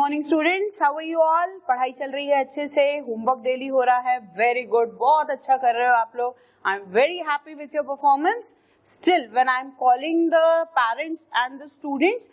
Morning students, how are you all? पढ़ाई चल रही है अच्छे से, होमवर्क डेली हो रहा है, वेरी गुड, बहुत अच्छा कर रहे हो आप लोग. I am very happy with your performance. Still when I am calling the parents and the students,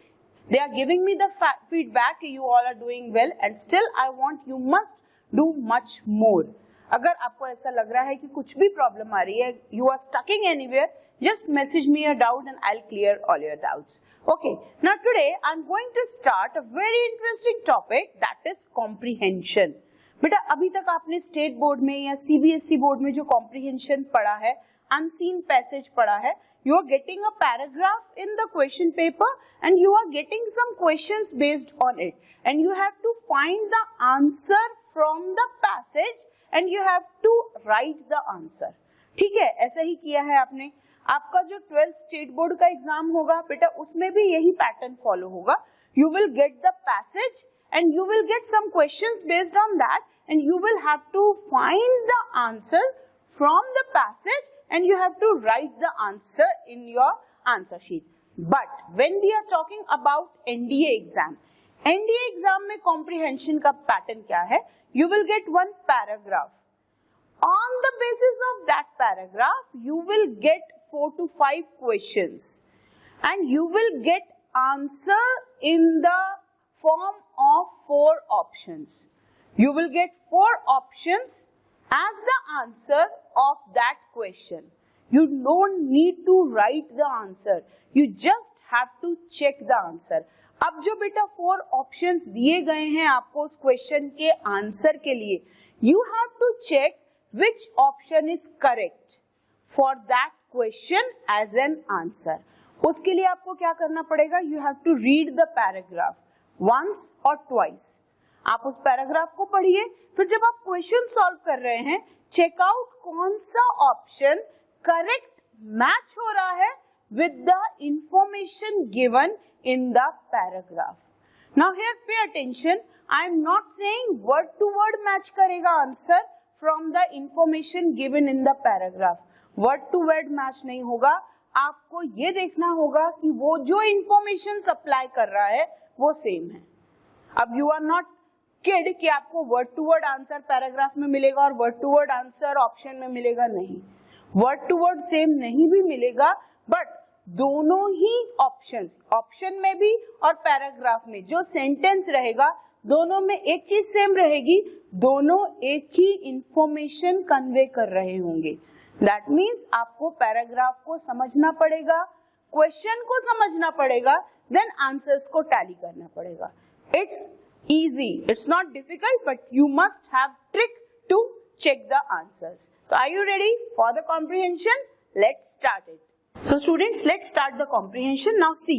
they are giving me the feedback you all are doing well, and still I want you must do much more. अगर आपको ऐसा लग रहा है कि कुछ भी problem आ रही है, you are stucking anywhere, just message me a doubt and I'll clear all your doubts. Okay, now today I'm going to start a very interesting topic, that is comprehension. बेटा अभी तक आपने स्टेट बोर्ड में या CBSE board में जो comprehension पढ़ा है, अनसीन पैसेज पढ़ा है, you are getting a paragraph in the question paper and you are getting some questions based on it, and you have to find the answer from the passage and you have to write the answer. ठीक है, ऐसा ही किया है आपने. आपका जो 12th state board का exam होगा बेटा, उसमें भी यही पैटर्न फॉलो होगा. You will get the passage and you will get some questions based on that, and you will have to find the answer from the passage and you have to write the answer in your answer sheet. But when we are talking about NDA exam में comprehension का pattern क्या है? You will get one paragraph. On the basis of that paragraph, you will get 4 to 5 questions and you will get answer in the form of 4 options. You will get 4 options as the answer of that question. You don't need to write the answer. You just have to check the answer. अब जो बेटा 4 options दिए गए हैं आपको उस question के answer के लिए, you have to check which option is correct for that question as an answer. उसके लिए आपको क्या करना पड़ेगा? You have to read the paragraph once or twice. आप उस पैराग्राफ को पढ़िए, फिर जब आप क्वेश्चन सॉल्व कर रहे हैं, चेक आउट कौन सा ऑप्शन करेक्ट मैच हो रहा है with the information given in the paragraph. Now here pay attention, I am not saying word to word match करेगा answer from the information given in the paragraph. Word to word match नहीं होगा. आपको ये देखना होगा कि वो जो इंफॉर्मेशन सप्लाई कर रहा है वो सेम है. अब यू आर नॉट किड कि आपको word to word answer paragraph में मिलेगा और word to word answer option में मिलेगा. नहीं, वर्ड टू वर्ड सेम नहीं भी मिलेगा, बट दोनों ही ऑप्शन में भी और पैराग्राफ में जो सेंटेंस रहेगा, दोनों में एक चीज सेम रहेगी, दोनों एक ही इंफॉर्मेशन कन्वे कर रहे होंगे. दैट मीन्स आपको पैराग्राफ को समझना पड़ेगा, क्वेश्चन को समझना पड़ेगा, देन आंसर्स को टैली करना पड़ेगा. It's easy, it's not difficult, but you must have trick to check the answers. So are you ready for the comprehension? Let's start it. So students, let's start the comprehension. Now see,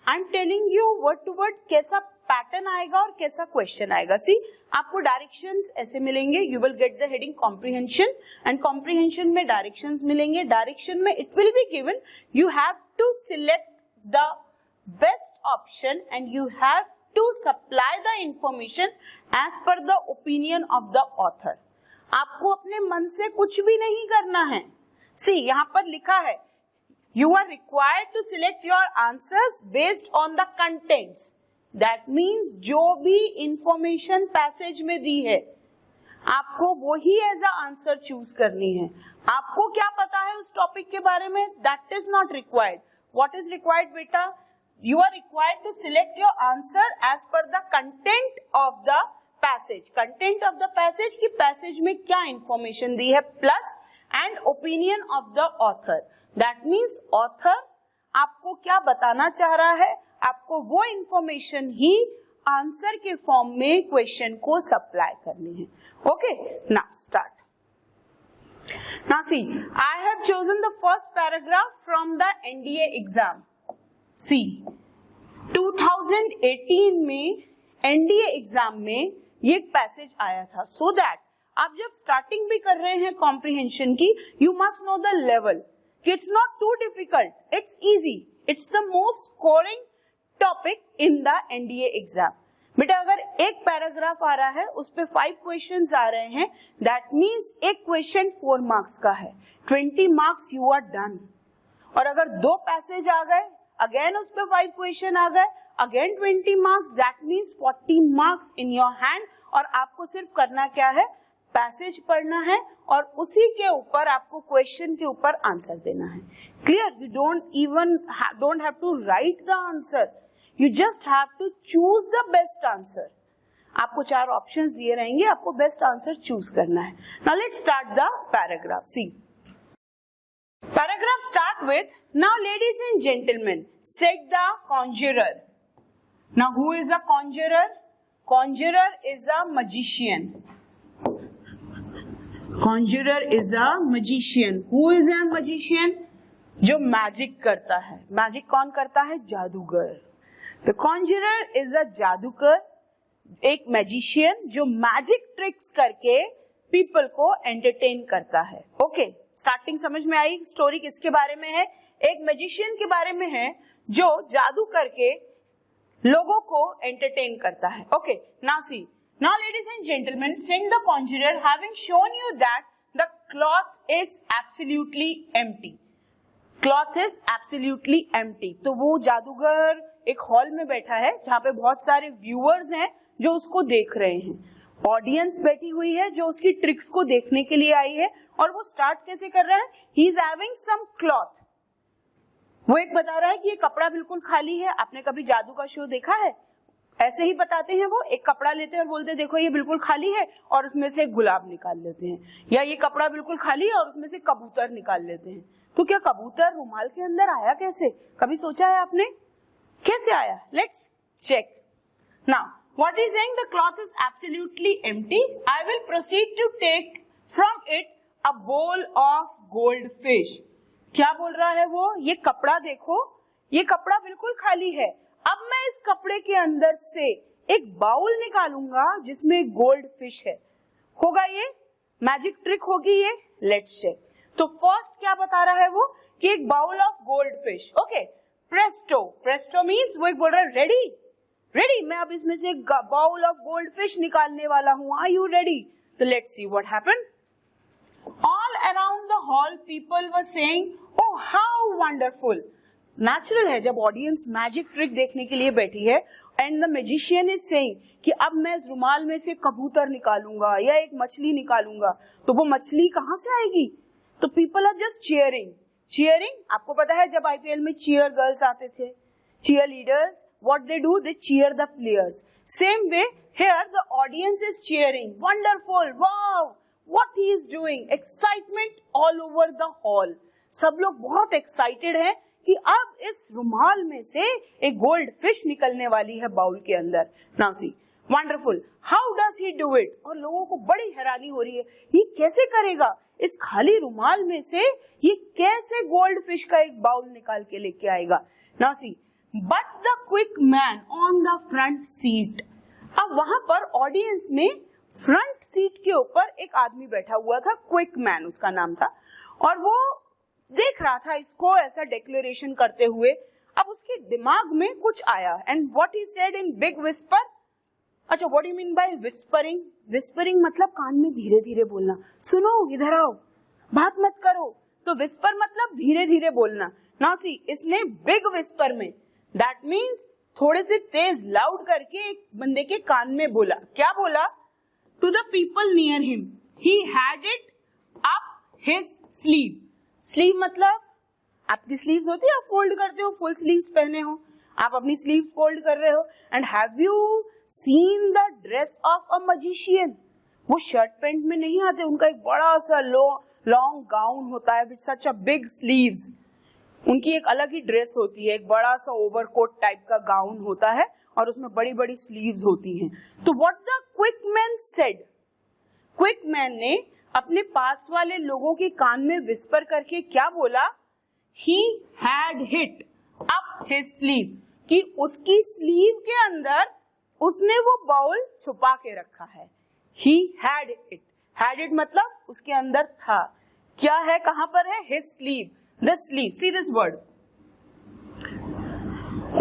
I'm telling you word to word कैसा pattern आएगा और कैसा question आएगा. See, आपको directions ऐसे मिलेंगे. You will get the heading comprehension, and comprehension में directions मिलेंगे. डायरेक्शन में it will be given, you have to select the best option and you have to supply the information as per the opinion of the author. आपको अपने मन से कुछ भी नहीं करना है. See, यहाँ पर लिखा है you are required to select your answers based on the contents. That means जो भी information passage में दी है आपको वही एज अ आंसर चूज करनी है. आपको क्या पता है उस टॉपिक के बारे में, that is not required. What is required बेटा? You are required to select your answer as per the content of the passage. Content of the passage कि passage में क्या information दी है, plus and opinion of the author. That means author आपको क्या बताना चाह रहा है, आपको वो information ही answer के form में question को supply करनी है. Okay, now start. Now see, I have chosen the first paragraph from the NDA exam. See, 2018 में NDA एग्जाम में ये एक पैसेज आया था. सो दैट आप जब स्टार्टिंग भी कर रहे हैं कॉम्प्रिहेंशन की, you must know the level. It's not too difficult, it's easy, it's the most scoring topic in the NDA exam. बेटा अगर एक पैराग्राफ आ रहा है उस पे 5 क्वेश्चंस आ रहे हैं, दैट मीन्स एक क्वेश्चन 4 मार्क्स का है, 20 मार्क्स यू आर डन. और अगर 2 पैसेज आ गए, अगेन उस पे 5 क्वेश्चन आ गए, again 20 marks, that means 40 marks in your hand. और आपको सिर्फ करना क्या है, पैसेज पढ़ना है और उसी के ऊपर आपको क्वेश्चन के ऊपर आंसर देना है। Clear? You don't have to write the answer, you just have to choose the best answer. आपको 4 ऑप्शंस दिए रहेंगे, आपको बेस्ट आंसर चूज करना है। Now let's start the paragraph. See, paragraph start with, now ladies and gentlemen, said the conjurer. Now who is a conjurer? Conjurer is a magician. Conjurer is a magician. Who is a magician? जो magic करता है। Magic कौन करता है? जादूगर। The conjurer is a जादूगर, एक magician जो मैजिक ट्रिक्स करके पीपल को एंटरटेन करता है। ओके, स्टार्टिंग समझ में आई? स्टोरी किसके बारे में है? एक मैजिशियन के बारे में है जो जादू करके लोगों को एंटरटेन करता है। Okay, now see, now ladies and gentleman, saying the conjurer having shown you that the cloth is absolutely empty. Cloth is absolutely empty. तो वो जादूगर एक हॉल में बैठा है जहां पे बहुत सारे व्यूअर्स हैं जो उसको देख रहे हैं। ऑडियंस बैठी हुई है जो उसकी ट्रिक्स को देखने के लिए आई है। और वो स्टार्ट कैसे कर रहा है? He is having some cloth. वो एक बता रहा है कि ये कपड़ा बिल्कुल खाली है। आपने कभी जादू का शो देखा है? ऐसे ही बताते हैं, वो एक कपड़ा लेते हैं और बोलते हैं देखो ये बिल्कुल खाली है, और उसमें से गुलाब निकाल लेते हैं। या ये कपड़ा बिल्कुल खाली है और उसमें से कबूतर निकाल लेते हैं। तो क्या कबूतर रुमाल के अंदर आया कैसे? कभी सोचा है आपने? कैसे आया? Let's check. Now what is saying, the cloth is absolutely empty. I will proceed to take from it a bowl of gold fish. क्या बोल रहा है वो? ये कपड़ा देखो, ये कपड़ा बिल्कुल खाली है। अब मैं इस कपड़े के अंदर से एक बाउल निकालूंगा जिसमें गोल्ड फिश है। होगा ये मैजिक ट्रिक होगी ये? Let's check. तो फर्स्ट क्या बता रहा है वो? कि एक bowl of gold fish. Okay, presto. Presto means वो एक बोल रहा है रेडी, रेडी, मैं अब इसमें से एक बाउल ऑफ गोल्ड फिश निकालने वाला हूं। Are you ready? तो let's see what happened. All around the hall people were saying, oh how wonderful. Natural है जब ऑडियंस मैजिक ट्रिक देखने के लिए बैठी है and the magician is saying कि अब मैं इस रुमाल में से कबूतर निकालूंगा या एक मछली निकालूंगा, तो वो मछली कहां से आएगी? तो people are just cheering. Cheering, आपको पता है जब आईपीएल में चीयर गर्ल्स आते थे, cheer leaders, what they do, they cheer the players. Same way here the audience is cheering, wonderful, wow, what he is doing, excitement all over the hall. सब लोग बहुत एक्साइटेड हैं कि अब इस रुमाल में से एक गोल्ड फिश निकलने वाली है बाउल के अंदर। Now see, wonderful, how does he do it? और लोगों को बड़ी हैरानी हो रही है, ये कैसे करेगा? इस खाली रुमाल में से ये कैसे गोल्ड फिश का एक बाउल निकाल के लेके आएगा? Now see, but the quick man on the front seat. अब वहां पर ऑडियंस में फ्रंट सीट के ऊपर एक आदमी बैठा हुआ था, क्विक मैन उसका नाम था, और वो देख रहा था इसको ऐसा डिक्लेरेशन करते हुए। अब उसके दिमाग में कुछ आया and what he said in big whisper. अच्छा, what do you mean by whispering? Whispering मतलब कान में धीरे धीरे बोलना। सुनो, इधर आओ, बात मत करो। तो विस्पर मतलब धीरे धीरे बोलना। नाउ सी, इसने बिग विस्पर में, दैट मीन्स थोड़े से तेज लाउड करके एक बंदे के कान में बोला। क्या बोला? To the people near him, he had it up his sleeve. Sleeve मतलब आपकी स्लीव्स होती है, आप फोल्ड करते हो, फुल स्लीव्स पहने हो, आप अपनी स्लीव्स फोल्ड कर रहे हो। And have you seen the dress of a magician? वो शर्ट पैंट में नहीं आते, उनका एक बड़ा सा लॉन्ग गाउन होता है with such a big sleeves. उनकी एक अलग ही ड्रेस होती है, एक बड़ा सा ओवरकोट टाइप का गाउन होता है और उसमें बड़ी बड़ी स्लीव्स होती हैं। तो what the quick man said? Quick man ने अपने पास वाले लोगों के कान में विस्पर करके क्या बोला? He had hit up his sleeve, कि उसकी स्लीव के अंदर उसने वो बाउल छुपा के रखा है। ही हैड इट, हैड इट मतलब उसके अंदर था। क्या है, कहां पर है? His sleeve, the sleeve, see this word,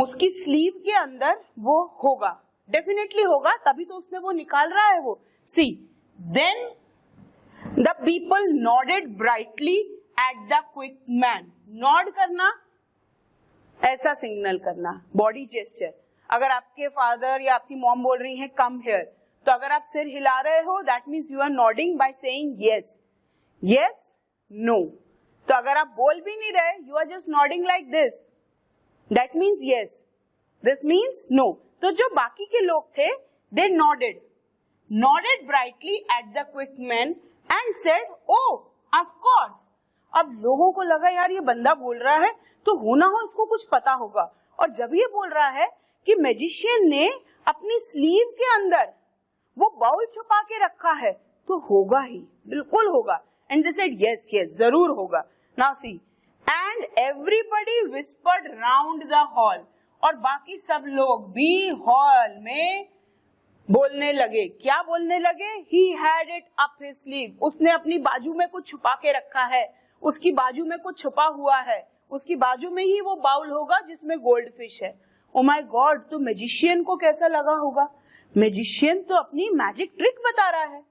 उसकी स्लीव के अंदर वो होगा, डेफिनेटली होगा, तभी तो उसने वो निकाल रहा है वो। See, then the people nodded brightly at the quick man. Nod करना, ऐसा सिग्नल करना, बॉडी जेस्चर। अगर आपके फादर या आपकी मॉम बोल रही हैं कम हियर, तो अगर आप सिर हिला रहे हो that means you are nodding by saying yes, yes, no. तो अगर आप बोल भी नहीं रहे, you are just nodding like this, that means yes, this means no. तो जो बाकी के लोग थे, दे nodded brightly at the quick man and said, oh, of course. अब लोगों को लगा यार ये बंदा बोल रहा है तो होना हो इसको कुछ पता होगा, और जब ये बोल रहा है कि मैजिशियन ने अपनी स्लीव के अंदर वो बाउल छुपा के रखा है तो होगा ही, बिल्कुल होगा। And they said yes yes, जरूर होगा। Now see, and everybody whispered round the hall, और बाकी सब लोग भी हॉल में बोलने लगे। क्या बोलने लगे? He had it up his sleeve. उसने अपनी बाजू में कुछ छुपा के रखा है, उसकी बाजू में कुछ छुपा हुआ है, उसकी बाजू में ही वो बाउल होगा जिसमें गोल्ड फिश है। ओ माय गॉड, तो मैजिशियन को कैसा लगा होगा? मैजिशियन तो अपनी मैजिक ट्रिक बता रहा है।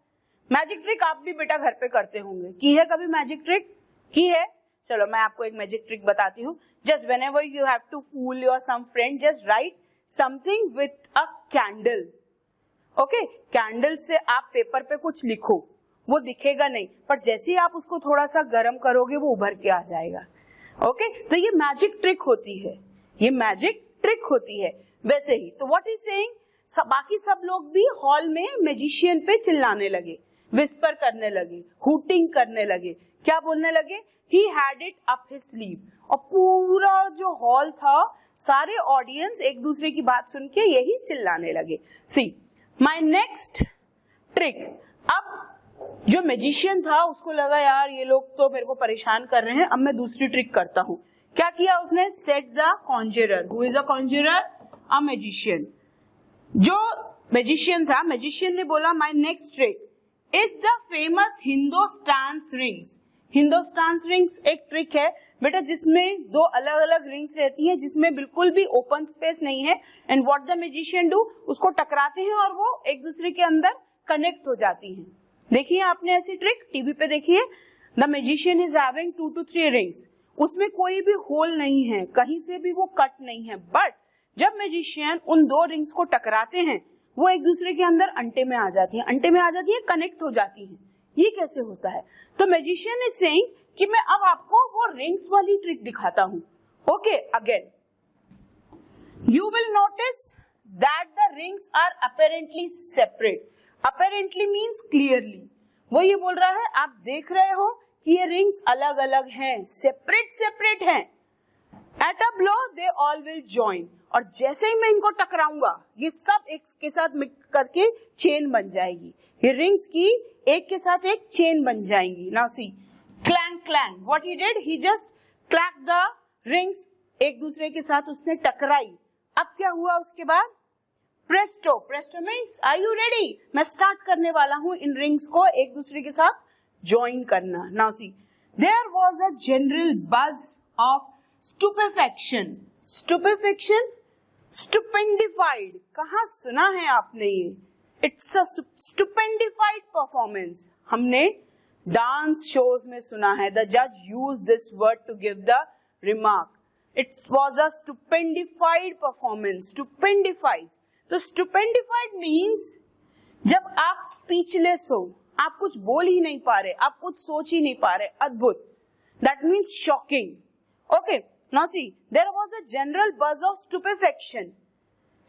मैजिक ट्रिक आप भी बेटा घर पे करते होंगे, की है कभी मैजिक ट्रिक? की है? चलो मैं आपको एक मैजिक ट्रिक बताती हूँ। Just whenever you have to fool your some friend, just write something with a candle. Okay, candle से आप पेपर पे कुछ लिखो, वो दिखेगा नहीं, पर जैसे ही आप उसको थोड़ा सा गर्म करोगे वो उभर के आ जाएगा। ओके, तो ये मैजिक ट्रिक होती है, ये मैजिक ट्रिक होती है। वैसे ही तो व्हाट इज सेइंग, बाकी सब लोग भी हॉल में मैजिशियन पे चिल्लाने लगे, विस्पर करने लगे, हूटिंग करने लगे। क्या बोलने लगे? He had it up his sleeve। और पूरा जो हॉल था, सारे ऑडियंस एक दूसरे की बात सुन के यही चिल्लाने लगे। सी माई नेक्स्ट ट्रिक। अब जो मैजिशियन था उसको लगा यार ये लोग तो मेरे को परेशान कर रहे हैं, अब मैं दूसरी ट्रिक करता हूँ। क्या किया उसने? Said the conjurer. Who is a conjurer? A magician. जो मैजिशियन था, मैजिशियन ने बोला my next trick is the famous Hindustan rings. Hindustan rings एक ट्रिक है बेटा जिसमें दो अलग अलग रिंग्स रहती हैं, जिसमें बिल्कुल भी ओपन स्पेस नहीं है। And what the magician do, उसको टकराते हैं और वो एक दूसरे के अंदर कनेक्ट हो जाती हैं। देखिए आपने ऐसी ट्रिक टीवी पे देखी है। The magician is having 2 to 3 rings, उसमें कोई भी होल नहीं है, कहीं से भी वो कट नहीं है, बट जब मैजिशियन उन दो रिंग्स को टकराते हैं वो एक दूसरे के अंदर अंटे में आ जाती है, अंटे में आ जाती है, कनेक्ट हो जाती है। ये कैसे होता है? तो मैजिशियन इज सेइंग कि मैं अब आपको वो रिंग्स वाली ट्रिक दिखाता हूं। Okay, again you will notice that the rings are apparently separate. Apparently means clearly. वो ये बोल रहा है आप देख रहे हो कि ये रिंग्स अलग अलग हैं, सेपरेट सेपरेट हैं। At a blow they all will join, और जैसे ही मैं इनको टकराऊंगा ये सब एक के साथ मिक्स करके चेन बन जाएगी। ये रिंग्स की एक के साथ एक चेन बन जाएंगी। Now see, clang clang, what he did, he just clack the rings, एक दूसरे के साथ उसने टकराई। अब क्या हुआ उसके बाद? Presto. Presto means are you ready, मैं स्टार्ट करने वाला हूं इन रिंग्स को एक दूसरे के साथ ज्वाइन करना। Now see, there was a general buzz of stupefaction. Stupefaction, stupendified, कहां सुना है आपने ये? It's a stupendified performance. हमने डांस शोज में सुना है। द जज use this word to give the remark. It was a stupendified performance. Stupendified, तो स्टुपेंडिफाइड मीन्स जब आप स्पीचलेस हो, आप कुछ बोल ही नहीं पा रहे, आप कुछ सोच ही नहीं पा रहे, अद्भुत, that means shocking. Okay, now see, there was a general buzz of stupefaction.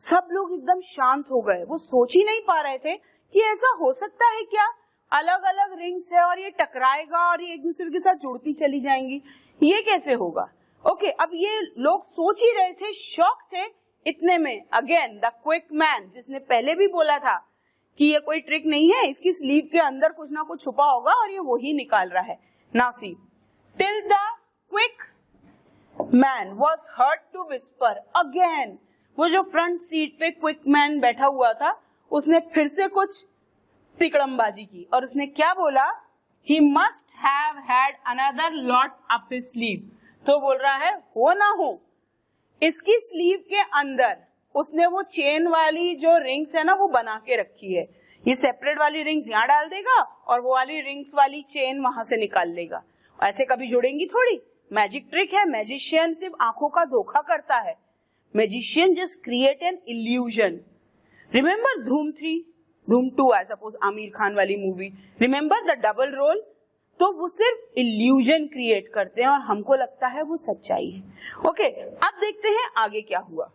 सब लोग एकदम शांत हो गए, वो सोच ही नहीं पा रहे थे कि ऐसा हो सकता है क्या, अलग अलग रिंग्स है और ये टकराएगा और ये एक दूसरे के साथ जुड़ती चली जाएंगी, ये कैसे होगा? ओके, अब ये लोग सोच ही रहे थे, शॉक थे। इतने में अगेन द क्विक मैन, जिसने पहले भी बोला था कि ये कोई ट्रिक नहीं है, इसकी स्लीव के अंदर कुछ ना कुछ छुपा होगा और ये वही निकाल रहा है। Now see, till the quick man was heard to whisper again. वो जो फ्रंट सीट पे क्विक मैन बैठा हुआ था, उसने फिर से कुछ तिकड़मबाजी की और उसने क्या बोला? He must have had another lot up his sleeve। तो बोल रहा है हो ना हो इसकी स्लीव के अंदर उसने वो चेन वाली जो रिंग्स है ना वो बना के रखी है। ये सेपरेट वाली रिंग्स यहाँ डाल देगा और वो वाली रिंग्स वाली चेन वहां से निकाल लेगा। ऐसे कभी जुड़ेंगी थोड़ी, मैजिक ट्रिक है। मैजिशियन सिर्फ आंखों का धोखा करता है, Magician just create an illusion. Remember Dhoom 3, Dhoom 2, I suppose Aamir Khan वाली movie. Remember the double role? तो वो सिर्फ illusion create करते हैं और हमको लगता है वो सच्चाई है. Okay, अब देखते हैं आगे क्या हुआ.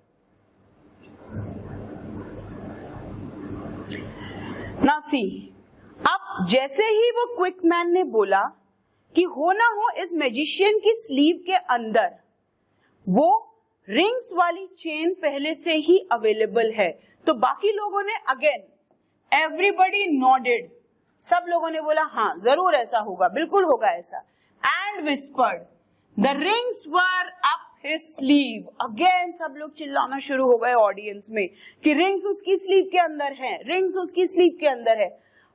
Now see, अब जैसे ही वो क्विक मैन ने बोला कि हो ना हो इस मैजिशियन की स्लीव के अंदर वो रिंग्स वाली चेन पहले से ही अवेलेबल है, तो बाकी लोगों ने अगेन एवरीबडी नॉडेड, सब लोगों ने बोला हाँ जरूर ऐसा होगा, बिल्कुल होगा ऐसा. And whispered the rings were up his sleeve. Again सब लोग चिल्लाना शुरू हो गए ऑडियंस में कि रिंग्स उसकी स्लीव के अंदर है, रिंग्स उसकी स्लीव के अंदर है.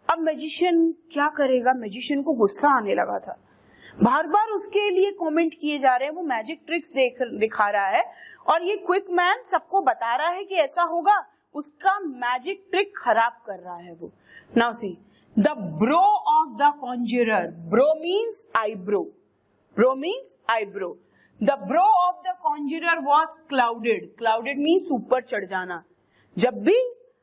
अब मैजिशियन क्या करेगा, मैजिशियन को गुस्सा आने लगा था. बार बार उसके लिए कमेंट किए जा रहे हैं, वो मैजिक ट्रिक्स दिखा रहा है और ये क्विक मैन सबको बता रहा है कि ऐसा होगा, उसका मैजिक ट्रिक खराब कर रहा है वो. Now see the brow of the conjurer. Brow means eyebrow, brow means eyebrow. The brow of the conjurer was clouded. Clouded means ऊपर चढ़ जाना. जब भी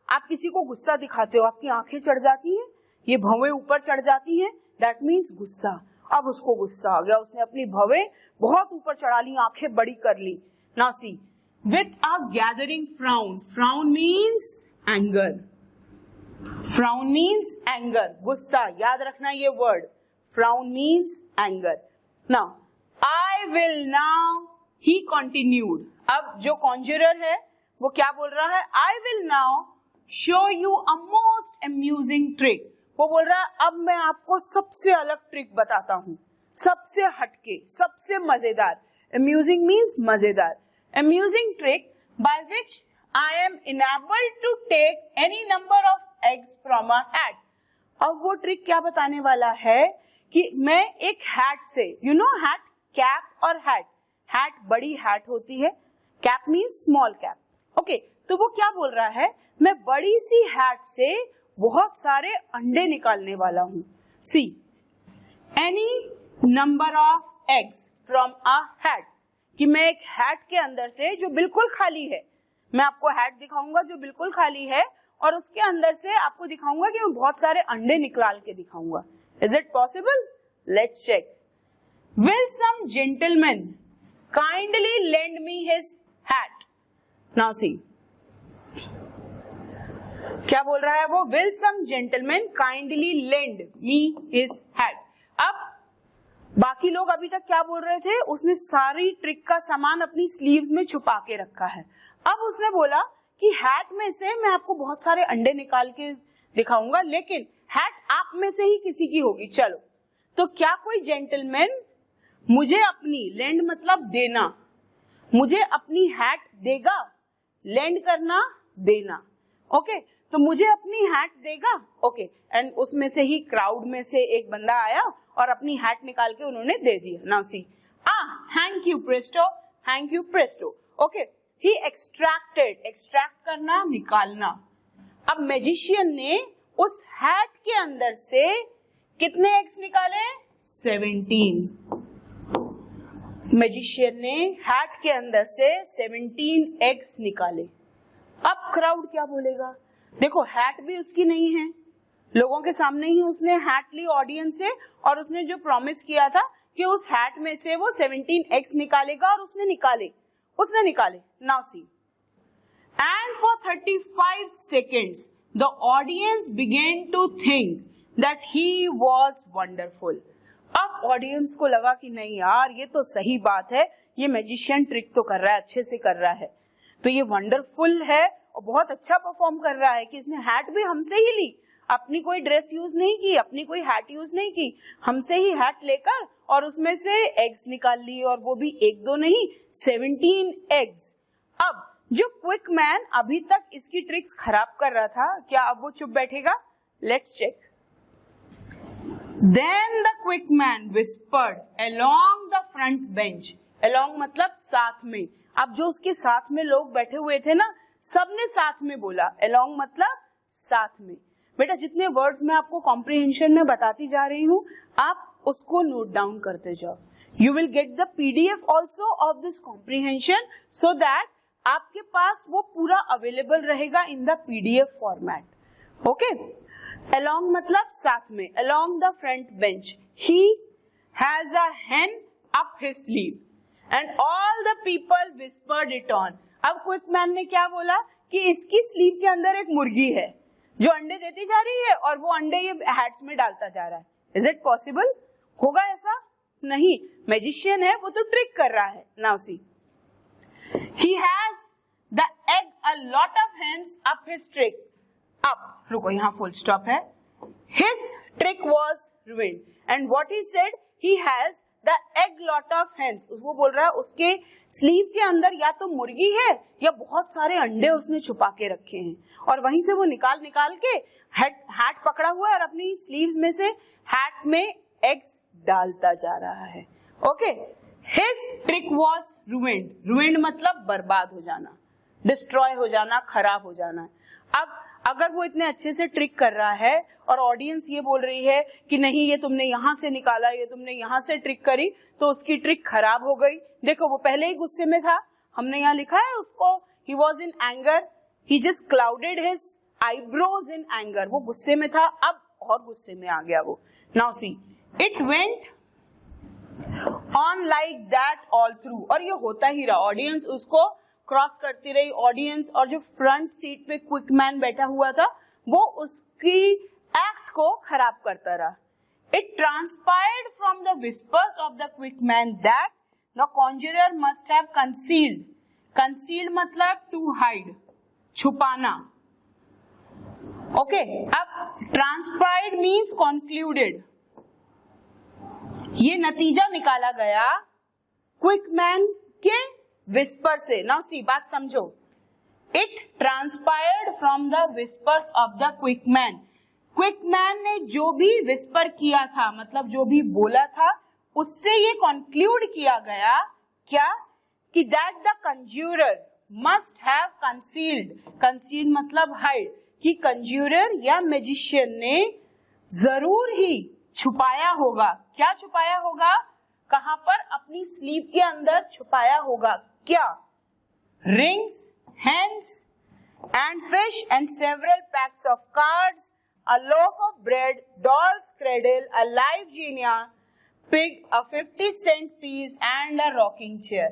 आप किसी को गुस्सा दिखाते हो आपकी आंखें चढ़ जाती हैं, ये भवें ऊपर चढ़ जाती हैं, दैट मीन्स गुस्सा. अब उसको गुस्सा आ गया, उसने अपनी भवें बहुत ऊपर चढ़ा ली, आंखें बड़ी कर ली. Now see with a gathering frown. Frown means anger, frown means anger, गुस्सा. याद रखना ये word, frown means anger. Now I will now, he continued. अब जो कॉन्जरर है वो क्या बोल रहा है, I will now show you a most amusing trick. वो बोल रहा है अब मैं आपको सबसे अलग ट्रिक बताता हूं, सबसे हटके, सबसे मजेदार. अम्यूजिंग मीन्स मजेदार. Amusing trick by which I am enabled to take any number of eggs from a hat. अब वो ट्रिक क्या बताने वाला है कि मैं एक हैट से, यू नो हैट, कैप और हैट. हैट बड़ी हैट होती है, cap means small cap. Okay, तो वो क्या बोल रहा है, मैं बड़ी सी हैट से बहुत सारे अंडे निकालने वाला हूं. See any number of eggs from a hat, कि मैं एक हैट के अंदर से जो बिल्कुल खाली है, मैं आपको हैट दिखाऊंगा जो बिल्कुल खाली है और उसके अंदर से आपको दिखाऊंगा कि मैं बहुत सारे अंडे निकाल के दिखाऊंगा. Is it possible? Let's check. Will some gentleman kindly lend me his hat. Now see क्या बोल रहा है वो, will some gentleman kindly lend me his hat. अब बाकी लोग अभी तक क्या बोल रहे थे, उसने सारी ट्रिक का सामान अपनी स्लीव्स में छुपा के रखा है. अब उसने बोला कि हैट में से मैं आपको बहुत सारे अंडे निकाल के दिखाऊंगा, लेकिन हैट आप में से ही किसी की होगी. चलो, तो क्या कोई जेंटलमैन मुझे अपनी, लेंड मतलब देना, मुझे अपनी हैट देगा? लेंड करना, देना. ओके, तो मुझे अपनी हैट देगा. ओके, एंड उसमें से ही क्राउड में से एक बंदा आया और अपनी हैट निकाल के उन्होंने दे दिया. Now see, thank you Presto, thank you Presto. Okay, he extracted, extract करना, निकालना. अब मैजिशियन ने उस हैट के अंदर से कितने एग्स निकाले? 17. मैजिशियन ने हैट के अंदर से 17 एग्स निकाले. अब क्राउड क्या बोलेगा? देखो, हैट भी उसकी नहीं है, लोगों के सामने ही उसने हैट ली ऑडियंस से और उसने जो प्रॉमिस किया था कि उस हैट में से वो 17 एग्स निकालेगा और उसने निकाले. Now see, and for 35 seconds the audience began to think that he was wonderful. अब ऑडियंस को लगा कि नहीं यार, ये तो सही बात है, ये मैजिशियन ट्रिक तो कर रहा है, अच्छे से कर रहा है, तो ये वंडरफुल है और बहुत अच्छा परफॉर्म कर रहा है कि इसने हैट भी हमसे ही ली, अपनी कोई ड्रेस यूज नहीं की, अपनी कोई हैट यूज नहीं की, हमसे ही हैट लेकर और उसमें से एग्स निकाल ली, और वो भी एक दो नहीं, 17 एग्स. अब जो क्विक मैन अभी तक इसकी ट्रिक्स खराब कर रहा था, क्या अब वो चुप बैठेगा? Let's check. Then the quick man whispered along the front bench. Along मतलब साथ में. अब जो उसके साथ में लोग बैठे हुए थे ना, सबने साथ में बोला. Along मतलब साथ में. बेटा, जितने वर्ड्स मैं आपको कॉम्प्रिहेंशन में बताती जा रही हूँ, आप उसको नोट डाउन करते जाओ. You will get the PDF also of this comprehension so that आपके पास वो पूरा अवेलेबल रहेगा in the PDF format. Okay, along मतलब साथ में. along the front bench he has a hen up his sleeve and all the people whispered it on. अब quick man ने क्या बोला कि इसकी स्लीव के अंदर एक मुर्गी है जो अंडे देती जा रही है और वो अंडे ये हैट्स में डालता जा रहा है. Is it possible? होगा ऐसा? नहीं, मैजिशियन है, वो तो ट्रिक कर रहा है. Now C, he has the egg a lot of hens up his trick. अब रुको, यहाँ फुल स्टॉप है. His trick was ruined and what he said, he has the egg lot of hens. वो बोल रहा है उसके स्लीव के अंदर या तो मुर्गी है या बहुत सारे अंडे उसने छुपा के रखे हैं और वहीं से वो निकाल के हैट पकड़ा हुआ है और अपनी स्लीव में से हैट में एग्स डालता जा रहा है. Okay, his trick was ruined. ruined मतलब बर्बाद हो जाना, डिस्ट्रॉय हो जाना, खराब हो जाना. अब अगर वो इतने अच्छे से ट्रिक कर रहा है और ऑडियंस ये बोल रही है कि नहीं ये तुमने यहाँ से निकाला, ये तुमने यहाँ से ट्रिक करी, तो उसकी ट्रिक खराब हो गई. देखो वो पहले ही गुस्से में था, हमने यहाँ लिखा है उसको he was in anger, he just clouded his eyebrows in anger. वो गुस्से में था, अब और गुस्से में आ गया वो. Now see, it went on like that all through. और ये होता ही रहा, ऑडियंस उसको क्रॉस करती रही. ऑडियंस और जो फ्रंट सीट पे क्विक मैन बैठा हुआ था वो उसकी एक्ट को खराब करता रहा. It transpired from the whispers of the quick man that the conjurer must have concealed. Concealed मतलब टू हाइड, छुपाना. ओके, अब ट्रांसपायर्ड मीन्स कॉन्क्लूडेड. ये नतीजा निकाला गया क्विक मैन के विस्पर से. नाउ सी, बात समझो. It transpired from the whispers of the quick man. Quick man ने जो भी विस्पर किया था, मतलब जो भी बोला था, उससे ये कंक्लूड किया गया क्या कि that the conjurer must have concealed. Concealed मतलब हाइड, कि कंज्यूरर या मैजिशियन ने जरूर ही छुपाया होगा. क्या छुपाया होगा? कहां पर? अपनी स्लीव के अंदर छुपाया होगा. क्या? Rings, hens and fish and several packs of cards, a loaf of bread, doll's cradle, a live guinea pig, a 50-cent piece and a rocking chair.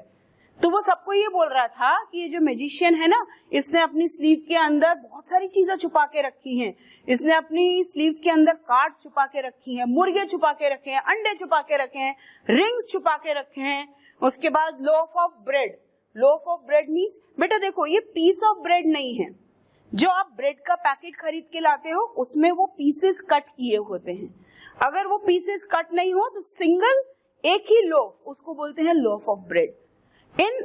तो वो सबको ये बोल रहा था कि ये जो मैजिशियन है ना, इसने अपनी स्लीव के अंदर बहुत सारी चीजें छुपा के रखी हैं. इसने अपनी स्लीव्स के अंदर कार्ड छुपा के रखी हैं, मुर्गे छुपा के रखे हैं, अंडे छुपा के रखे हैं, रिंग्स छुपा के रखे हैं. उसके बाद loaf of bread. Loaf of bread means, बेटा देखो ये पीस ऑफ ब्रेड नहीं है. जो आप ब्रेड का पैकेट खरीद के लाते हो उसमें वो पीसेस कट किए होते हैं. अगर वो पीसेस कट नहीं हो तो सिंगल एक ही लोफ, उसको बोलते हैं loaf of bread. In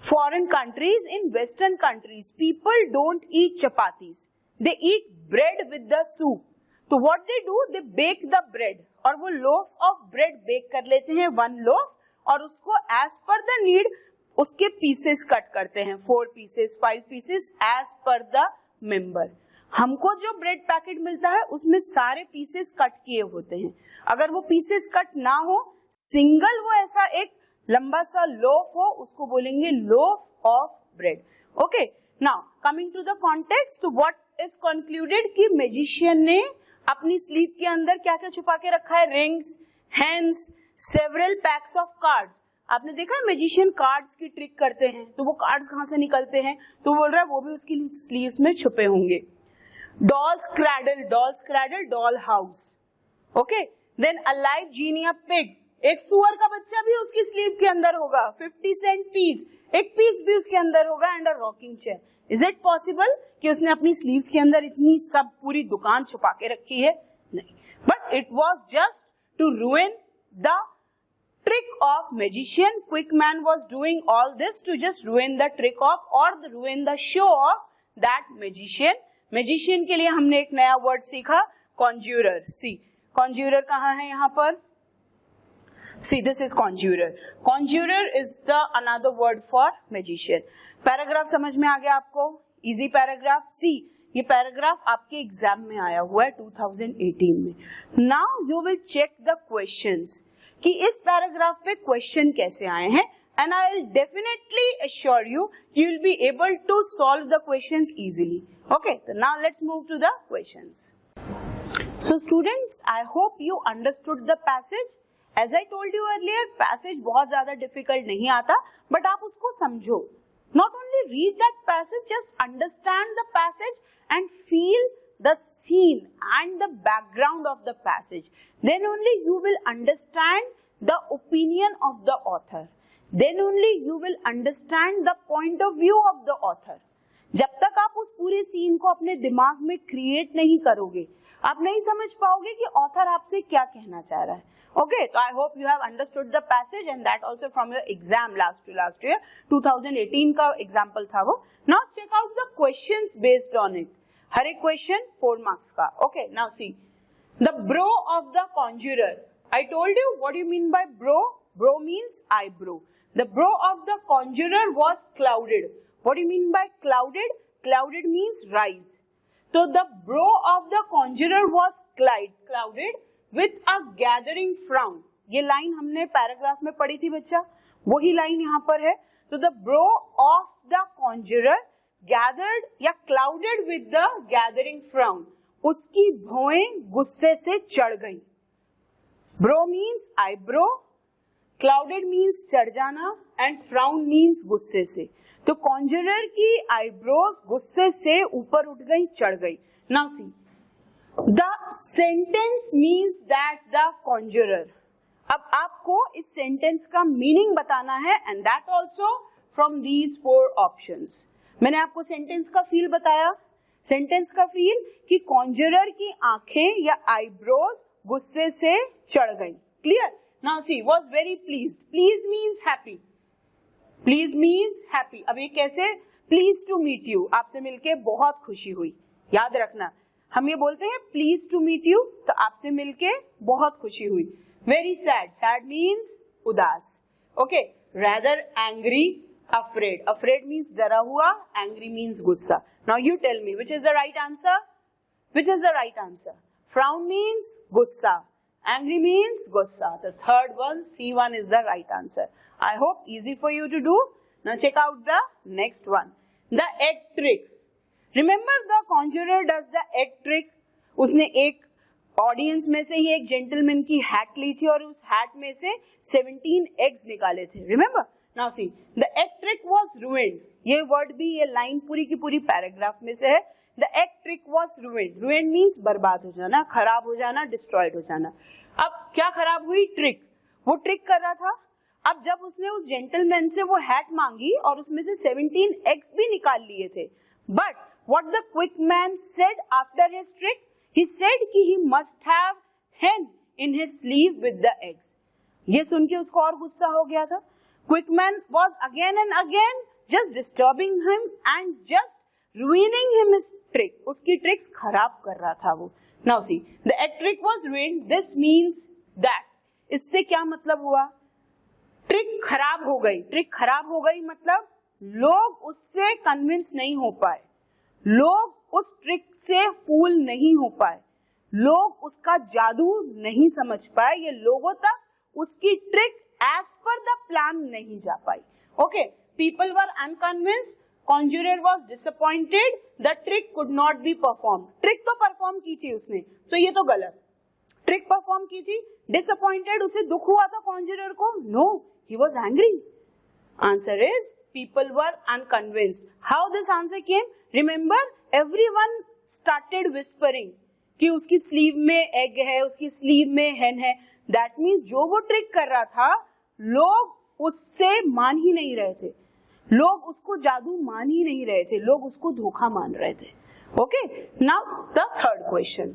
foreign countries, in Western countries, people don't eat chapatis. They eat bread with the soup. तो what they do? They bake the bread. और वो loaf of bread bake कर लेते हैं, one loaf, और उसको as per the need उसके pieces cut करते हैं, 4 pieces, 5 pieces as per the member. हमको जो ब्रेड पैकेट मिलता है उसमें सारे पीसेस कट किए होते हैं. अगर वो पीसेस कट ना हो, सिंगल वो ऐसा एक लंबा सा लोफ हो, उसको बोलेंगे loaf of bread. Okay, now coming to the context, तो व्हाट इज कंक्लूडेड कि मैजिशियन ने अपनी स्लीव के अंदर क्या क्या छुपा के रखा है? Rings, hens, several packs of cards. आपने देखा है मैजिशियन कार्ड्स की ट्रिक करते हैं, तो वो कार्ड्स कहां से निकलते हैं? तो बोल रहा है वो भी उसकी स्लीव्स में छुपे होंगे. Doll's cradle, doll's cradle, doll house. Okay, then a live guinea pig, एक सुअर का बच्चा भी उसकी स्लीव के अंदर होगा. 50 सेंट पीस, एक पीस भी उसके अंदर होगा. And a rocking chair. Is it possible कि उसने अपनी स्लीव्स के अंदर इतनी सब पूरी दुकान छुपा के रखी है? नहीं, but it was just to ruin the trick of magician. Quick man was doing all this to just ruin the trick of or ruin the show of that magician. Magician के लिए हमने एक नया word सीखा, conjurer. See, conjurer कहाँ है यहाँ पर? See, this is conjurer. Conjurer is the another word for magician. Paragraph समझ में आ गया आपको? Easy paragraph. See, ये पैराग्राफ आपके एग्जाम में आया हुआ है 2018 में. Now you will check the questions कि इस पैराग्राफ पे क्वेश्चन कैसे आए हैं. and I'll definitely assure you, you will be able to solve the questions easily. Okay, so now let's move to the questions. So students, I hope you understood the passage. As I told you earlier, passage बहुत ज़्यादा difficult नहीं आता, but आप उसको समझो. Not only read that passage, just understand the passage and feel the scene and the background of the passage. Then only you will understand the opinion of the author. Then only you will understand the point of view of the author. जब तक आप उस पूरे scene को अपने दिमाग में create नहीं करोगे, आप नहीं समझ पाओगे कि ऑथर आपसे क्या कहना चाह रहा है. Okay, so I hope you have understood the passage and that also from your exam last year 2018 का example था वो. Now check out the questions based on it. हर एक question 4 marks का. Okay, now see the bro of the conjurer. I told you what do you mean by bro? Bro means eyebrow. The bro of the conjurer was clouded. What do you mean by clouded? Clouded means rise. So the bro of the conjurer was clouded with a gathering frown. ये line हमने paragraph में पढ़ी थी बच्चा, वही line यहाँ पर है. So the bro of the conjurer gathered या clouded with the gathering frown. उसकी भौएं गुस्से से चढ़ गई. Bro means eyebrow, clouded means चढ़ जाना and frown means गुस्से से. तो conjurer की eyebrows गुस्से से ऊपर उठ गई, चढ़ गई. Now see, the sentence means that the conjurer. अब आपको इस sentence का meaning बताना है and that also from these 4 options. मैंने आपको sentence का feel बताया. Sentence का feel कि conjurer की आंखें या eyebrows गुस्से से चढ़ गई. Clear? Now see, was very pleased. Pleased means happy. Pleased means happy. अब ये कैसे? Pleased to meet you. आपसे मिलके बहुत खुशी हुई. याद रखना, हम ये बोलते हैं pleased to meet you, तो आपसे मिलके बहुत खुशी हुई. Very sad. Sad means उदास. Okay. Rather angry, afraid. Afraid means डरा हुआ. Angry means गुस्सा. Now you tell me, which is the right answer? Which is the right answer? Frown means gussa. Angry means gussa. The third one, C1 is the right answer. I hope easy for you to do. Now check out the next one. The egg trick. Remember the conjurer does the egg trick. उसने एक audience में से ही एक gentleman की hat ली थी और उस hat में से 17 एग्स निकाले थे. Remember? Now see, the egg trick was ruined. ये वर्ड भी, ये लाइन पूरी की पूरी पैराग्राफ में से है. The egg trick was ruined. Ruined means बर्बाद हो जाना, खराब हो जाना, destroyed हो जाना. अब क्या खराब हुई? ट्रिक. वो ट्रिक कर रहा था. अब जब उसने उस जेंटलमैन से वो हैट मांगी और उसमें से 17 एग्स भी निकाल लिए थे. But what the quick man said after his trick? He said कि he must have hen in his sleeve with the eggs. ये सुन के उसको और गुस्सा हो गया था. Quick man was again and again just disturbing him and just ruining him his trick. उसकी ट्रिक्स खराब कर रहा था वो. Now see, the egg trick was ruined. This means that. इससे क्या मतलब हुआ? ट्रिक खराब हो गई. ट्रिक खराब हो गई मतलब लोग उससे कन्विंस नहीं हो पाए, लोग उस ट्रिक से फूल नहीं हो पाए, लोग उसका जादू नहीं समझ पाए, ये लोगों तक उसकी trick as per the plan नहीं जा पाई. Okay, people were unconvinced. Conjurer was disappointed. The trick could not be performed. Trick तो परफॉर्म की थी उसने, तो ये तो गलत. ट्रिक परफॉर्म की थी, disappointed, उसे दुख हुआ था conjurer को. No, he was angry. Answer is people were unconvinced. How this answer came? Remember, everyone started whispering कि उसकी स्लीव में एग है, उसकी स्लीव में hen है. That means जो वो ट्रिक कर रहा था, लोग उससे मान ही नहीं रहे थे, लोग उसको जादू मान ही नहीं रहे थे, लोग उसको धोखा मान रहे थे. Okay, now the third question.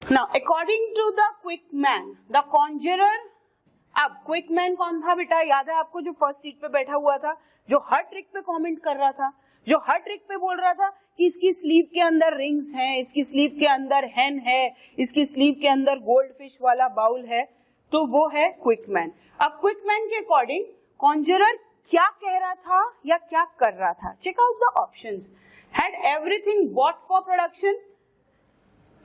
Now according to the quick man, the conjurer. अब क्विक मैन कौन था बेटा? याद है आपको, जो फर्स्ट सीट पे बैठा हुआ था, जो हर ट्रिक पे कमेंट कर रहा था, जो हर ट्रिक पे बोल रहा था कि इसकी स्लीव के अंदर रिंग्स हैं, इसकी स्लीव के अंदर हेन है, इसकी स्लीव के अंदर गोल्ड फिश वाला बाउल है. तो वो है क्विक मैन. अब क्विक मैन के अकॉर्डिंग कॉन्जरर क्या कह रहा था या क्या कर रहा था? Check out the options. Had everything bought for production.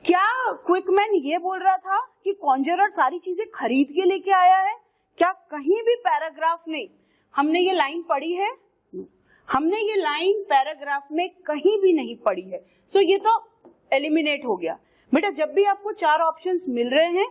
क्या क्विकमैन ये बोल रहा था कि कॉन्जरर सारी चीजें खरीद के लेके आया है? क्या कहीं भी पैराग्राफ में हमने ये लाइन पढ़ी है? हमने ये लाइन पैराग्राफ में कहीं भी नहीं पढ़ी है, सो ये तो एलिमिनेट हो गया। बेटा जब भी आपको 4 ऑप्शंस मिल रहे हैं,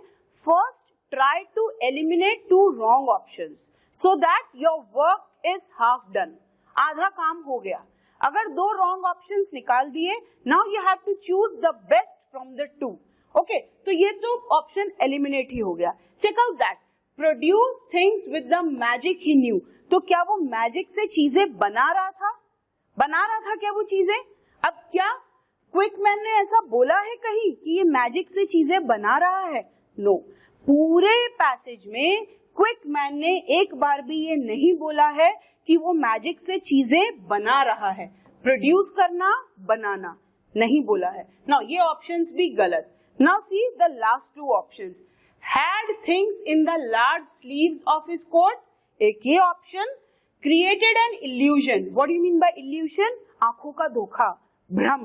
first try to eliminate 2 wrong options so that your work is half done, आधा काम हो गया। अगर 2 रॉन्ग ऑप्शंस निकाल दिए, now you have to choose the best from the 2। Okay, तो ये तो ऑप्शन एलिमिनेट ही हो गया। Check out that produce things with the magic he knew, तो क्या वो मैजिक से चीजें बना रहा था? क्या वो चीजें? अब क्या क्विकमैन ने ऐसा बोला है कहीं कि ये मैजिक से चीजें बना रहा है? नो, पूरे पैसेज में क्विकमैन ने एक बार भी ये नहीं बोला है कि वो मैजिक से चीजें बना रहा है। प्रोड्यूस करना, बनाना नहीं बोला है। नाउ ये ऑप्शंस भी गलत। Now see the last 2 options. Had things in the large sleeves of his coat, एक ये option. Created an illusion, what do you mean by illusion? आंखों का धोखा, भ्रम।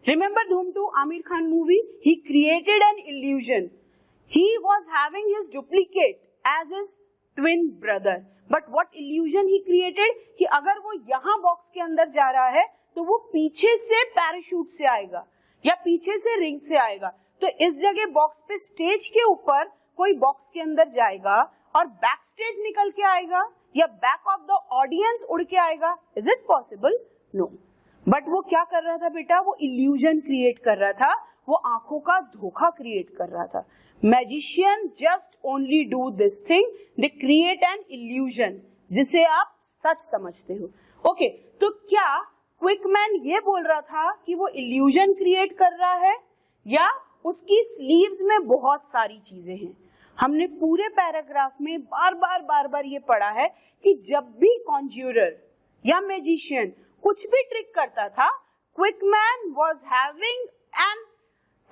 Remember Dhoom 2 Amir Khan movie? He created an illusion. He was having his duplicate as his twin brother. But what illusion he created? कि अगर वो यहाँ box के अंदर जा रहा है तो वो पीछे से पैराशूट से आएगा या पीछे से रिंग से आएगा। तो इस जगह बॉक्स पे स्टेज के ऊपर कोई बॉक्स के अंदर जाएगा और बैक स्टेज निकल के आएगा या बैक ऑफ द ऑडियंस उड़ के आएगा। Is it possible? No. But वो क्या कर रहा था बेटा? वो इल्यूजन क्रिएट कर रहा था, वो आंखों का धोखा क्रिएट कर रहा था। Magician just only do this thing, they create an illusion, जिसे आप सच समझते हो। ओके, तो क्या क्विकमैन ये बोल रहा था कि वो इल्यूजन क्रिएट कर रहा है या उसकी स्लीव्स में बहुत सारी चीजें हैं? हमने पूरे पैराग्राफ में बार बार ये पढ़ा है कि जब भी कॉन्ज्यूरर या मैजिशियन कुछ भी ट्रिक करता था, quick man was having an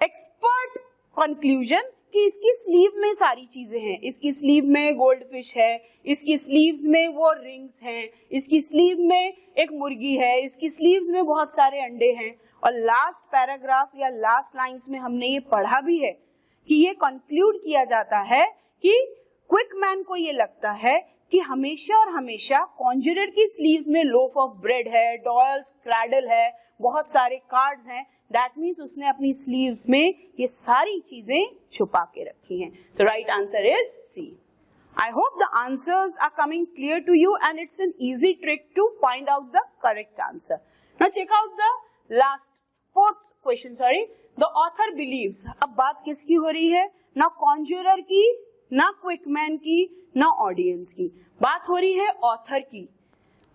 expert conclusion कि इसकी स्लीव में सारी चीजें हैं। इसकी स्लीव में गोल्ड फिश है, इसकी स्लीव्स में वो रिंग्स हैं, इसकी स्लीव में एक मुर्गी है, इसकी स्लीव्स में बहुत सारे अंडे हैं। और लास्ट पैराग्राफ या लास्ट लाइंस में हमने ये पढ़ा भी है कि ये कंक्लूड किया जाता है कि क्विकमैन को ये लगता है कि हमेशा और हमेशा कॉन्ज्यूरर की स्लीव्स में लोफ ऑफ ब्रेड है, डॉयल्स क्रैडल है, बहुत सारे कार्ड्स हैं। दैट मीन्स उसने अपनी स्लीव्स में ये सारी चीजें छुपा के रखी हैं। तो right answer is C. I hope the answers are coming clear to you and it's an easy trick to find out the correct answer. Now check out the last 4th question, the author believes. अब बात किसकी हो रही है? ना कॉन्ज्यूरर की, ना क्विकमैन की, ना ऑडियंस की, बात हो रही है ऑथर की।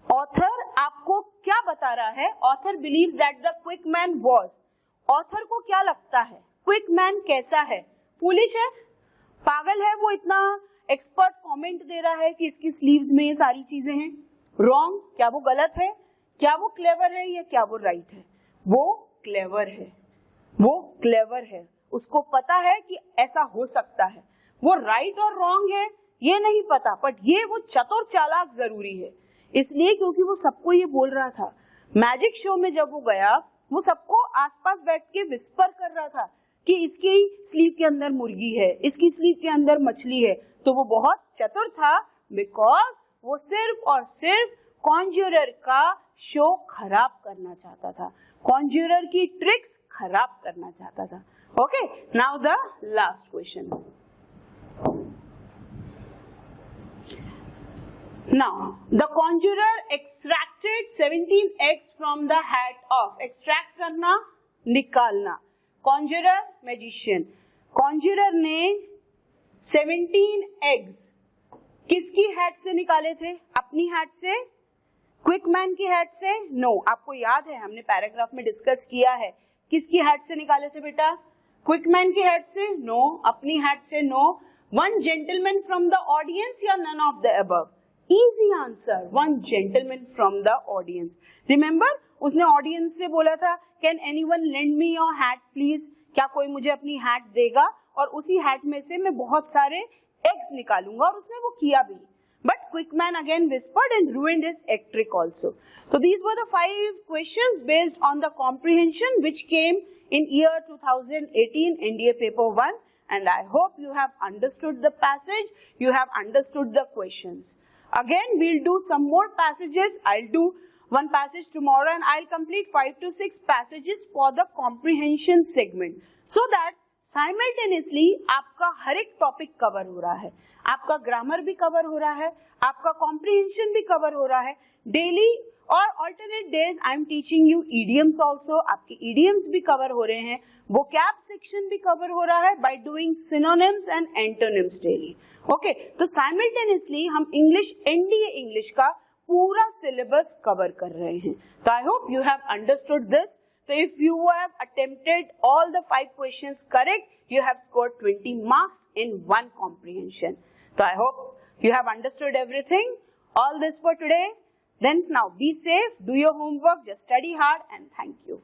ऑथर आपको क्या बता रहा है? Author believes that the quick man was. Author को क्या लगता है क्विकमैन कैसा है? फूलिश है, पागल है, वो इतना एक्सपर्ट कमेंट दे रहा है कि इसकी स्लीव्स में ये सारी चीजें हैं। रॉन्ग, क्या वो गलत है? क्या वो क्लेवर है या क्या वो राइट है? वो क्लेवर है, वो क्लेवर है। उसको पता है कि ऐसा हो सकता है। वो राइट और रॉन्ग है ये नहीं पता, बट ये वो चतुर चालाक जरूरी है। इसलिए क्योंकि वो सबको ये बोल रहा था। मैजिक शो में जब वो गया, वो सबको आसपास बैठ के विस्पर कर रहा था कि इसकी स्लीव के अंदर मुर्गी है, इसकी स्लीव के अंदर मछली है। तो वो बहुत चतुर था, बिकॉज वो सिर्फ और सिर्फ कॉन्ज्यूरर का शो खराब करना चाहता था, कॉन्ज्यूरर की ट्रिक्स खराब करना चाहता था। Okay, now the last question. Now, the conjurer extracted 17 eggs from the hat of. Extract करना, निकालना। Conjurer, magician. Conjurer ने 17 eggs किसकी हैट से निकाले थे? अपनी हैट से? क्विकमैन की हैट से? नो, आपको याद है हमने पैराग्राफ में डिस्कस किया है। किसकी हैट से निकाले थे बेटा? क्विकमैन की हैट से? नो। अपनी हैट से? No. One gentleman from the audience या none of the above? Easy answer, one gentleman from the audience. Remember, उसने ऑडियंस से बोला था, Can anyone lend me your hat, please? क्या कोई मुझे अपनी हैट देगा? और उसी हैट में से मैं बहुत सारे eggs निकालूंगा, और उसने वो किया भी. But Quickman again whispered and ruined his egg trick also. So these were the 5 questions based on the comprehension which came in year 2018 NDA paper 1. And I hope you have understood the passage, you have understood the questions. Again, we'll do some more passages. I'll do one passage tomorrow and I'll complete 5 to 6 passages for the comprehension segment. So that simultaneously आपका हर एक topic cover हो रहा है, आपका grammar भी cover हो रहा है, आपका कॉम्प्रिहेंशन भी कवर हो रहा है. डेली और alternate days I am teaching you idioms also, आपके idioms भी कवर हो रहे हैं, vocab सेक्शन भी कवर हो रहा है by doing synonyms and antonyms daily. Okay, तो साइमल्टेनियसली हम इंग्लिश एनडीए इंग्लिश का पूरा सिलेबस कवर कर रहे हैं. तो I hope you have understood this. So if you have attempted all the 5 questions correct, you have scored 20 marks in one comprehension. So I hope you have understood everything. All this for today. Then now be safe, do your homework, just study hard and thank you.